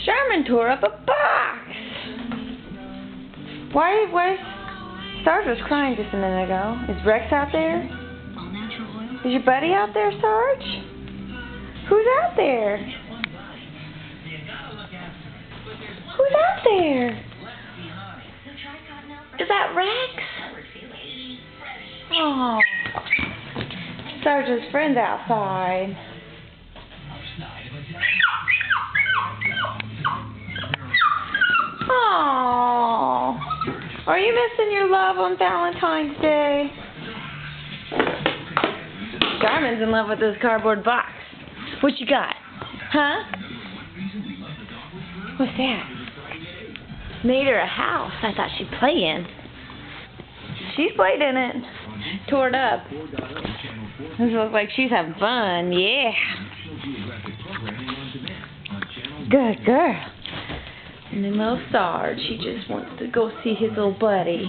Charmin tore up a box. Why? Sarge was crying just a minute ago. Is Rex out there? Is your buddy out there, Sarge? Who's out there? Who's out there? Is that Rex? Oh, Sarge's friend's outside. Oh, are you missing your love on Valentine's Day? Charmin's in love with this cardboard box. What you got? Huh? What's that? Made her a house. I thought she'd play in. She's played in it. Tore it up. This looks like she's having fun. Yeah. Good girl. And then little Sarge, he just wants to go see his little buddy.